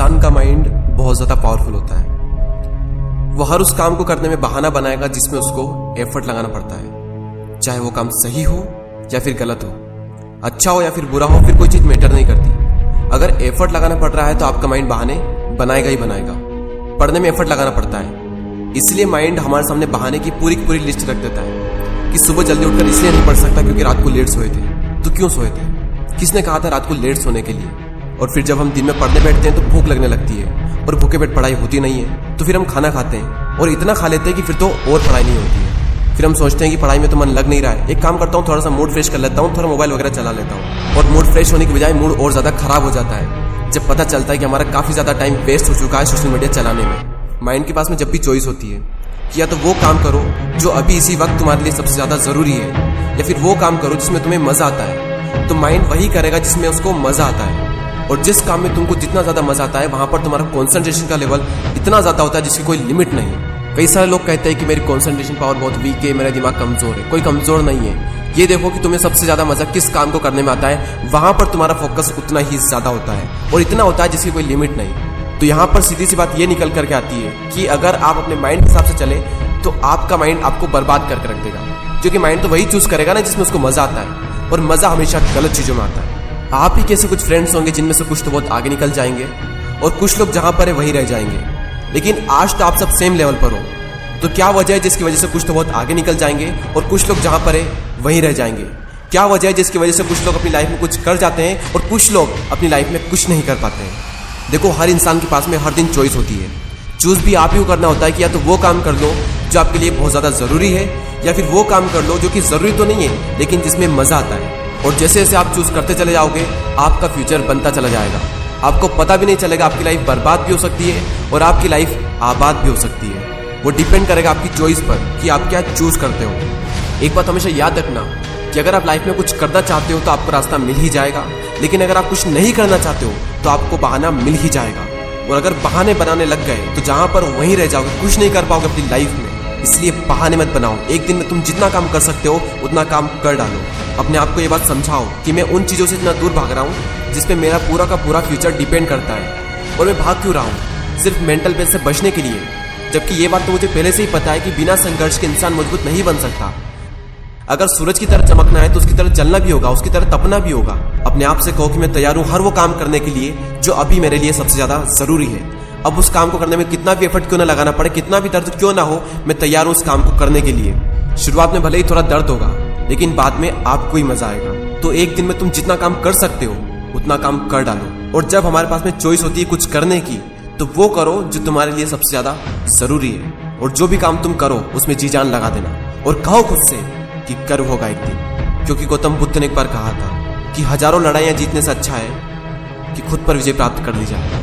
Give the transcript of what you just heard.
इंसान का माइंड बहुत ज़्यादा पावरफुल होता है। वो हर उस काम को करने में बहाना बनाएगा जिसमें उसको एफर्ट लगाना पड़ता है, चाहे वो काम सही हो या फिर गलत हो, अच्छा हो या फिर बुरा हो, फिर कोई चीज़ मैटर नहीं करती। अगर एफर्ट लगाना पड़ रहा है तो आपका माइंड बहाने बनाएगा ही बनाएगा। पढ़ने में एफर्ट लगाना पड़ता है, इसलिए माइंड हमारे सामने बहाने की पूरी लिस्ट रख देता है कि सुबह जल्दी उठकर इसलिए नहीं पढ़ सकता क्योंकि रात को लेट सोए थे। तो क्यों सोए थे? किसने कहा था रात को लेट सोने के लिए? और फिर जब हम दिन में पढ़ने बैठते हैं तो भूख लगने लगती है और भूखे पेट पढ़ाई होती नहीं है, तो फिर हम खाना खाते हैं और इतना खा लेते हैं कि फिर तो और पढ़ाई नहीं होती है। फिर हम सोचते हैं कि पढ़ाई में तो मन लग नहीं रहा है, एक काम करता हूँ, थोड़ा सा मूड फ्रेश कर लेता हूँ, थोड़ा मोबाइल वगैरह चला लेता हूँ, और मूड फ्रेश होने की बजाय मूड और ज़्यादा खराब हो जाता है जब पता चलता है कि हमारा काफ़ी ज़्यादा टाइम वेस्ट हो चुका है सोशल मीडिया चलाने में। माइंड के पास में जब भी चॉइस होती है कि या तो वो काम करो जो अभी इसी वक्त तुम्हारे लिए सबसे ज़्यादा ज़रूरी है, या फिर वो काम करो जिसमें तुम्हें मज़ा आता है, तो माइंड वही करेगा जिसमें उसको मज़ा आता है। और जिस काम में तुमको जितना ज़्यादा मज़ा आता है वहाँ पर तुम्हारा कॉन्सेंट्रेशन का लेवल इतना ज़्यादा होता है जिसकी कोई लिमिट नहीं। कई सारे लोग कहते हैं कि मेरी कॉन्सेंट्रेशन पावर बहुत वीक है, मेरा दिमाग कमज़ोर है। कोई कमज़ोर नहीं है। ये देखो कि तुम्हें सबसे ज़्यादा मज़ा किस काम को करने में आता है, वहाँ पर तुम्हारा फोकस उतना ही ज़्यादा होता है और इतना होता है जिसकी कोई लिमिट नहीं। तो यहाँ पर सीधी सी बात ये निकल करके आती है कि अगर आप अपने माइंड के हिसाब से चले तो आपका माइंड आपको बर्बाद करके रख देगा, क्योंकि माइंड तो वही चूज करेगा ना जिसमें उसको मज़ा आता है, और मज़ा हमेशा गलत चीज़ों में आता है। आप ही कैसे कुछ फ्रेंड्स होंगे जिनमें से कुछ तो बहुत आगे निकल जाएंगे और कुछ लोग जहां पर है वहीं रह जाएंगे। लेकिन आज तो आप सब सेम लेवल पर हो, तो क्या वजह है जिसकी वजह से कुछ तो बहुत आगे निकल जाएंगे और कुछ लोग जहां पर है वहीं रह जाएंगे? क्या वजह है जिसकी वजह से कुछ लोग अपनी लाइफ में कुछ कर जाते हैं और कुछ लोग अपनी लाइफ में कुछ नहीं कर पाते हैं? देखो, हर इंसान के पास में हर दिन चॉइस होती है। चूज भी आप ही को करना होता है कि या तो वो काम कर लो जो आपके लिए बहुत ज़्यादा ज़रूरी है, या फिर वो काम कर लो जो कि ज़रूरी तो नहीं है लेकिन जिसमें मज़ा आता है। और जैसे जैसे आप चूज करते चले जाओगे आपका फ्यूचर बनता चला जाएगा। आपको पता भी नहीं चलेगा, आपकी लाइफ बर्बाद भी हो सकती है और आपकी लाइफ आबाद भी हो सकती है। वो डिपेंड करेगा आपकी चॉइस पर कि आप क्या चूज करते हो। एक बात हमेशा याद रखना कि अगर आप लाइफ में कुछ करना चाहते हो तो आपको रास्ता मिल ही जाएगा, लेकिन अगर आप कुछ नहीं करना चाहते हो तो आपको बहाना मिल ही जाएगा। और अगर बहाने बनाने लग गए तो जहां पर वहीं रह जाओगे, कुछ नहीं कर पाओगे अपनी लाइफ में। इसलिए बहाने मत बनाओ। एक दिन में तुम जितना काम कर सकते हो उतना काम कर डालो। अपने आप को ये बात समझाओ कि मैं उन चीज़ों से इतना दूर भाग रहा हूँ जिस पे मेरा पूरा का पूरा फ्यूचर डिपेंड करता है, और मैं भाग क्यों रहा हूँ? सिर्फ मेंटल पेन से बचने के लिए। जबकि ये बात तो मुझे पहले से ही पता है कि बिना संघर्ष के इंसान मजबूत नहीं बन सकता। अगर सूरज की तरह चमकना है तो उसकी तरह जलना भी होगा, उसकी तरह तपना भी होगा। अपने आप से कहो कि मैं तैयार हूँ हर वो काम करने के लिए जो अभी मेरे लिए सबसे ज़्यादा ज़रूरी है। अब उस काम को करने में कितना भी एफर्ट क्यों ना लगाना पड़े, कितना भी दर्द क्यों ना हो, मैं तैयार हूँ उस काम को करने के लिए। शुरुआत में भले ही थोड़ा दर्द होगा लेकिन बाद में आपको ही मजा आएगा। तो एक दिन में तुम जितना काम कर सकते हो उतना काम कर डालो। और जब हमारे पास में चॉइस होती है कुछ करने की, तो वो करो जो तुम्हारे लिए सबसे ज्यादा जरूरी है। और जो भी काम तुम करो उसमें जी जान लगा देना और कहो खुद से कि कर्व होगा एक दिन। क्योंकि गौतम बुद्ध ने एक बार कहा था कि हजारों लड़ाइयां जीतने से अच्छा है कि खुद पर विजय प्राप्त कर ली जाए।